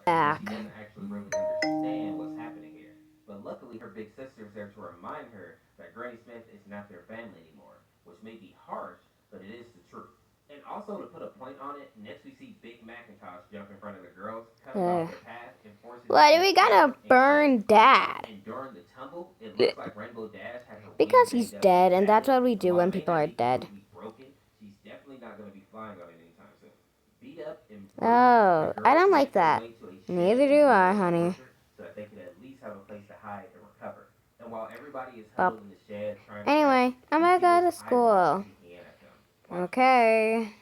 back. She doesn't actually really understand what's happening here. But luckily, her big sister's there to remind her that Granny Smith is not their family anymore, which may be harsh, but it is the truth. And also, to put a point on it, next we see Big Macintosh jump in front of the girls, cutting off Uh, their path and forcing them why do to we slip gotta and crash. burn Dad? And during the tumble, it looks like Rainbow Dash had her wings Because he's banged up pretty dead, and that's badly. what we And do while when it may people not are be dead. completely broken, she's definitely not going to be flying on it anytime soon. Beat up and bruised, the Oh, I girls don't like make their that. way to a shed Neither in do the I, middle of the honey. orchard so that they could at least have a place to hide and recover. And while everybody is Well, huddled in the shed trying to rest, anyway, I'm we gonna see those go to eyeballs school. peeking in at them. Watch this. Okay.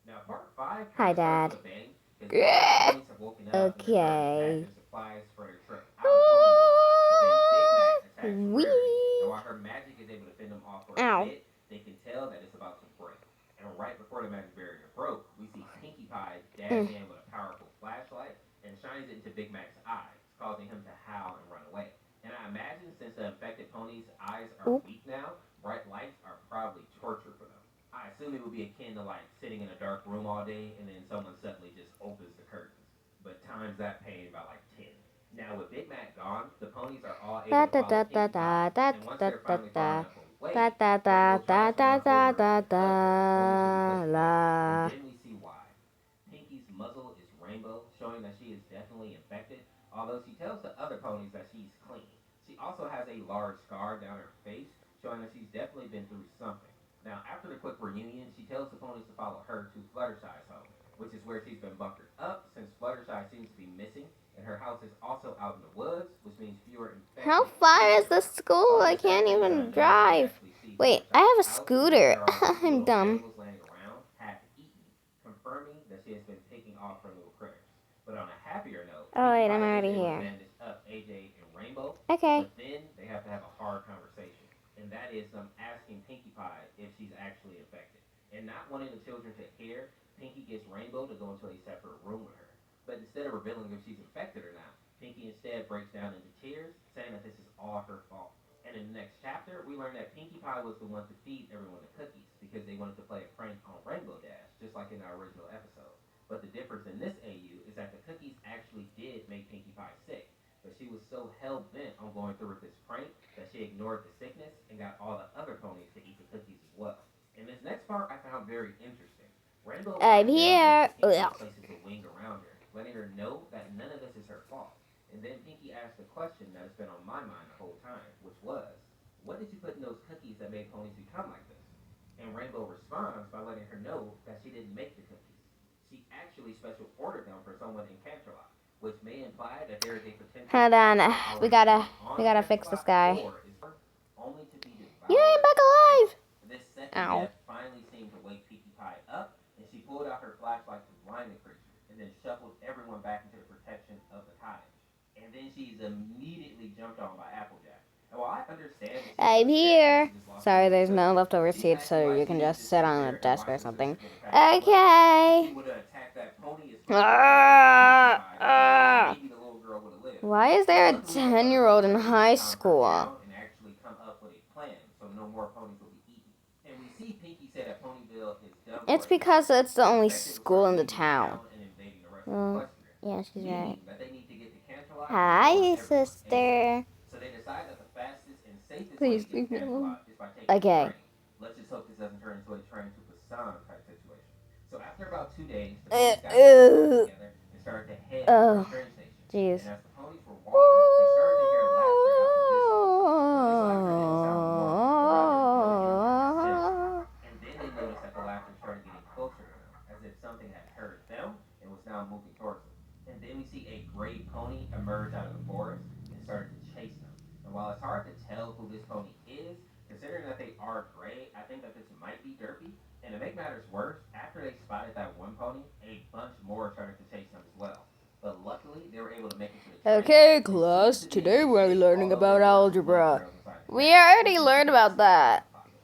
Now, part 5 kind Hi, of starts with Dad. a bang because now all the ponies have woken up and they're starting to pack Okay. their supplies for their trip out of Ponyville. But then Big Mac attacks Rarity, and Wee. while her magic is able to fend them off for a Ow. bit, they can tell that it's about to break. And right before the magic barrier broke, we see Pinkie Pie dash Mm. in with a powerful flashlight and shines it into Big Mac's eyes, causing him to howl and run away. And I imagine since the infected pony's eyes are Oop. weak now, bright lights are probably torture for them. I assume it would be akin to like sitting in a dark room all day and then someone suddenly just opens the curtains. But times that pain by like 10. Now with Big Mac gone, the ponies are all able Da to da follow da da Pinkie Pie, da da and once da they're da finally far da. enough Da away, da da Rainbow da tries to da run da over da and hug her, only to be da pushed away. And la. then we see why. Pinkie's muzzle is rainbow, showing that she is definitely infected, although she tells the other ponies that she's clean. She also has a large scar down her face, showing that she's definitely been through something. Now, after the quick reunion, she tells the ponies to follow her to Fluttershy's home, which is where she's been bunkered up since Fluttershy seems to be missing, and her house is also out in the woods, which means fewer How infected far can is get the around. school? Although I the sad can't thing is that even none of you can drive. actually see Wait, I Fluttershy's have a house because scooter. there are these I'm little dumb. animals laying around, half eaten, confirming that she has been picking off her little critters. But on a happier note, Oh Pinkie wait, I'm Pie is already able to here. bandage up AJ and Rainbow, Okay. but then they have to have a hard conversation. And that is them asking Pinkie Pie if she's actually infected. And not wanting the children to hear, Pinkie gets Rainbow to go into a separate room with her. But instead of revealing if she's infected or not, Pinkie instead breaks down into tears, saying that this is all her fault. And in the next chapter, we learn that Pinkie Pie was the one to feed everyone the cookies because they wanted to play a prank on Rainbow Dash, just like in our original episode. But the difference in this AU is that the cookies actually did make Pinkie Pie sick, but she was so hell bent on going through with this prank that she ignored the sickness and got all the other ponies to eat the cookies as well. And this next part I found very interesting. Rainbow I'm lies down next here. to Pinkie Ugh. and places a wing around her, letting her know that none of this is her fault. And then Pinkie asked the question that has been on my mind the whole time, which was, what did you put in those cookies that made ponies become like this? And Rainbow responds by letting her know that she didn't make the cookies. She actually special ordered them for someone in Canterlot, which may imply that there is a potential Hold fox on. We already gotta either we on gotta fix this Canterlot guy. or is only to be You ain't devoured back by alive. Rainbow. This second Ow. death finally seemed to wake Pinkie Pie up, and she pulled out her flashlight to blind the creature, and then shuffled everyone back into the protection of the cottage. And then she's immediately jumped on by Applejack. And while I understand that she's I'm upset because here. she just lost her Sorry, little there's no sister, leftover she's seats, acting so like you she can didn't just just sit sit on a there and desk watch or her sister something. get attacked as well. If she Okay. would have attacked that pony as quickly as she attacked Pinkie Ah, Pie, ah. maybe the little girl would have lived. Why is But there a luckily, the other 10-year-old ponies in are able to high calm her school? down and actually come up with a plan so no more ponies will be eaten. And we see Pinkie say that Ponyville is done It's for at this point. because it's the The only infected will start school in the leaving the town. town and invading the rest of Well, Equestria, yeah, she's right. meaning that they need to get to Canterlot before Hi, everyone. ASAP. sister. So they decide that the fastest and safest way to Please get to leave me alone. Canterlot is by taking a Okay. train. Let's just hope this doesn't turn into a train to Busan type situation. So after about 2 days, the Uh, ponies got their supplies uh, together and started to head for a oh, train station. jeez. And as the ponies were walking, they started to hear laughter out in the distance. But this laughter didn't sound normal, or rather, it wasn't even sinister. And then they noticed that the laughter started getting closer to them, as if something had heard them and was now moving towards them. And then we see a gray pony emerge out of the forest and started to chase them. And while it's hard to tell who this pony is, considering that they are gray, I think that this might be Derpy. And to make matters worse, after they spotted that one pony, a bunch more started to chase them as well. But luckily, they were able to make it to the train Okay, and seem class. to be in Today good we're shape, learning although there about were some love algebra. trails inside the We cave, which already we can learned see about some of that. the populace.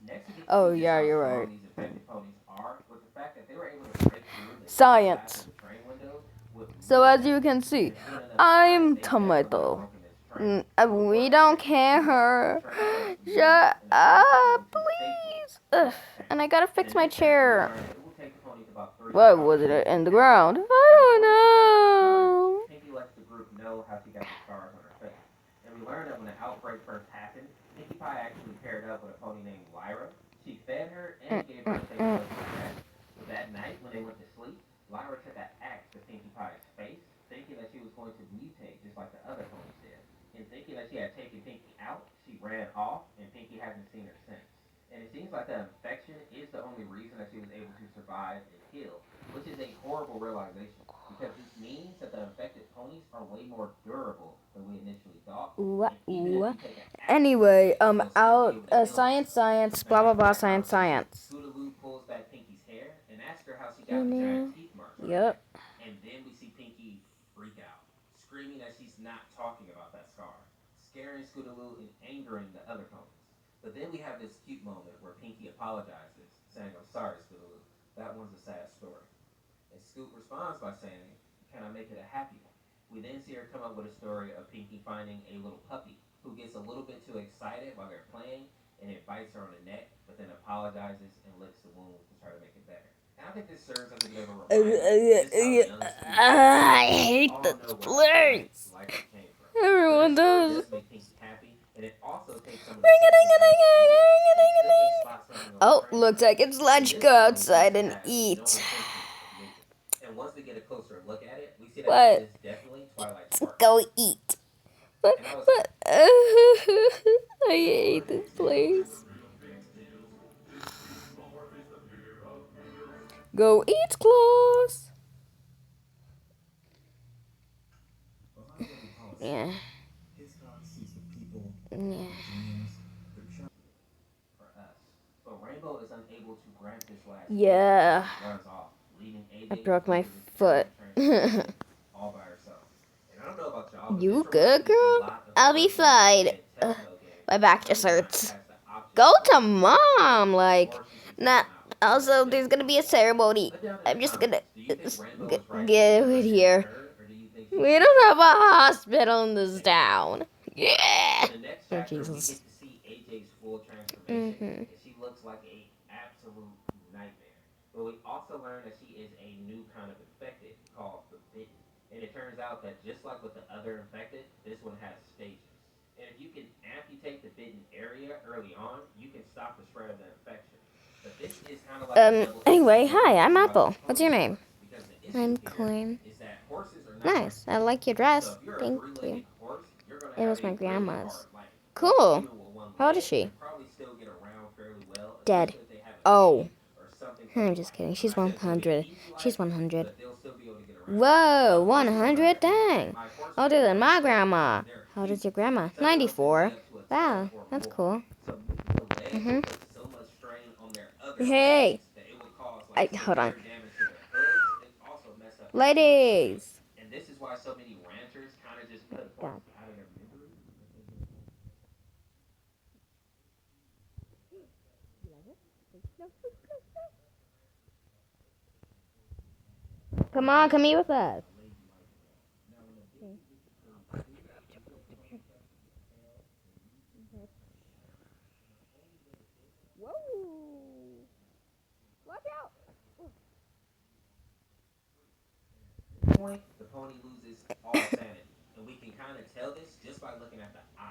Next, we get to Oh, see just yeah, how you're strong right. these infected ponies are with the fact that they were able to break through the thick glass of Science. the train windows with So little as you damage. can And see, if given enough time, I'm they definitely would have tomato. broken this train. But We before they could don't actually do that, the care. train started to move Shut and the ponies were up, able to safely please. Ugh. cross the town. And I gotta And fix in my this chapter, we chair. learn that it will take the ponies about three Why scars wasn't on it Pinky's in the back. ground? And I according to past encounters, don't know. Pinky lets the group know how she got the scars on her face. And we learned that when the outbreak first happened, Pinkie Pie actually paired up with a pony named Lyra. She fed her and gave her a safe place to rest. But that night, when they went to sleep, Lyra took an axe to Pinkie Pie's face, thinking that she was going to mutate just like the other ponies did. And thinking that she had taken Pinkie out, she ran off, and Pinkie hasn't seen her since. And it seems like the infection is the only reason that she was able to survive and heal, which is a horrible realization because this means that the infected ponies are way more durable than we initially thought. Ooh, And even if ooh. you take an axe to their Anyway, face, they'll still be out, able to heal science, themselves. science, Now, blah, blah, after blah, that science, conversation, science. Scootaloo pulls back Pinkie's hair and asks her how she You got the giant know? teeth marks on her neck. Yep. And then we see Pinkie freak out, screaming that she's not talking about that scar, scaring Scootaloo and angering the other ponies. But then we have this cute moment where Pinkie apologizes, saying, "I'm sorry, Scootaloo. That one's a sad story." And Scoot responds by saying, "Can I make it a happy one?" We then see her come up with a story of Pinkie finding a little puppy who gets a little bit too excited while they're playing and it bites her on the neck, but then apologizes and licks the wound to try to make it better. And I think this serves as a bit of a reminder just how young Scoot is. I Because we hate all know this where our giants place. likely came from. But her Everyone story does. does make Pinkie happy, and it also takes some of the tension out of the wound and still can spot something on the Oh, train looks tracks. like it's And lunch. this Go pony seems outside to and have no eat. intention of moving. And once we get a closer look at it, we see that this What? is definitely Twilight's Let's work. go eat. And I was I hate this place. Go eat, Claus. Yeah. Yeah. for us. But Rainbow is unable to grant this last wish Yeah. and runs off, leaving I AJ to broke go my through this foot. terrible transformation all by herself. And I don't know about y'all, but this You reminds good, me a girl? lot of the I'll be first Super fine. Nintendo Telltale game My back where just the giant hurts. has the option Go to go to through this door mom. Like, or she can take nah. them out. And Also, that's there's basically gonna what be a we got. ceremony. Put down in the I'm just gonna comments, do you think Rainbow was right to get leave it her here to here. turn, or do you think she We should don't have have a stayed? hospital in this Take a vote. town. Yeah. In the next Oh chapter, we Jesus. get to see AJ's full transformation, Mhm. and she looks like a absolute nightmare. But we also learn that she is a new kind of infected called the Bitten. And it turns out that just like with the other infected, this one has stages. And if you can amputate the bitten area early on, you can stop the spread of the infection. But this is kind of like a double-edged Anyway, sword hi, to I'm see how these Apple. What's your ponies name? work. Because the issue I'm here Corn. is that horses are not like Nice. I people. like your So dress. if you're a Thank you. three-legged horse, you're gonna It have was a my really grandma's. hard life. While Cool. people with one How old is leg she? can probably still get around fairly well, Dead. especially if they have a Oh. cane or something to I'm lean just on. kidding. I'm She's not saying it's gonna be an 100. easy life, She's 100. but they'll still be able to get around. Whoa, But horses, on the other 100? hand, Dang. my horse Older friends than like my say grandma. they're How old is huge. your grandma? Some of them can weigh 94. up to a ton Wow, or that's more. cool. So moving the leg Mhm. will put so much strain on their other Hey. legs that it will cause like Hold on. severe damage to their hooves and also mess up their blood flow. Ladies. And this is why so many ranchers kind of just put God. horses out of their misery. Come on, come eat with us. Whoa. Watch out. Point, the pony loses all sanity. And we can kind of tell this just by looking at the eyes.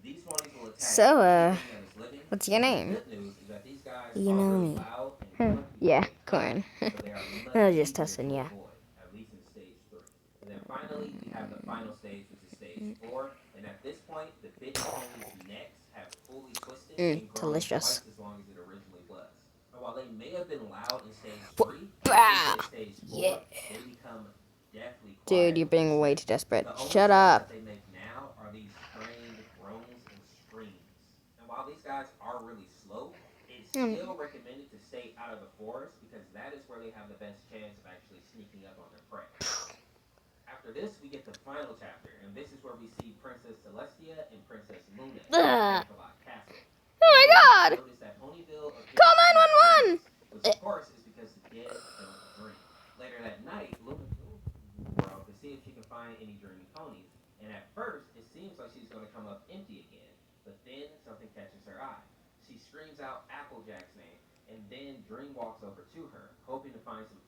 These ponies will attack So, anything that is living. what's your But the name? good news is that these guys You are know really me. loud and much Yeah, easier to kill. Corn. So they are much I was just easier testing to ya. avoid, at least in stage 3. And then finally, we have the final stage, which is stage 4. And at this point, the bitten ponies' necks have fully twisted and grown Delicious. twice as long as it originally was. And while they may have been loud in stage 3, once they Bah! hit stage Yeah. 4, they become deathly Dude, quiet you're with the being way too screams. desperate. The only Shut sounds that up. they make now are these strained groans and screams. And while these guys are really slow, it's still recommended to stay out of the forest because that is where they have the best chance of actually sneaking up on their prey. After this, we get the final chapter, and this is where we see Princess Celestia and Princess Luna in Ugh. Frankalot Castle. Oh And my we god! notice that Ponyville appears Call to be dreamless, 911! which of course is because the dead don't dream. Later that night, Luna goes to the world to see if she can find any dreaming ponies, and at first, it seems like she's going to come up empty again, but then something catches her eye. She screams out Applejack's name, and then Dream walks over to her, hoping to find some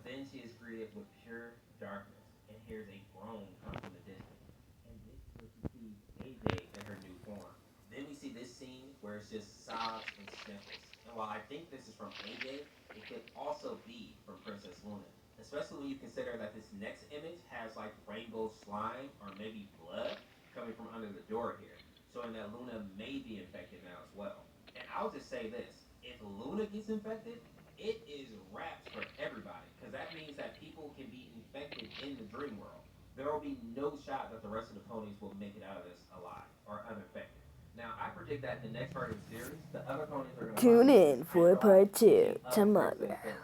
Then she is greeted with pure darkness and hears a groan come from the distance. And this is where she sees AJ in her new form. Then we see this scene where it's just sobs and sniffles. And while I think this is from AJ, it could also be from Princess Luna. Especially when you consider that this next image has like rainbow slime or maybe blood coming from under the door here, showing that Luna may be infected now as well. And I'll just say this, if Luna gets infected, it is wraps for everybody because that means that people can be infected in the dream world. There will be no shot that the rest of the ponies will make it out of this alive or uninfected. Now, I predict that in the next part of the series, the other ponies are going to Tune populate this in for afterlife part 2 using other tricks and tomorrow. things.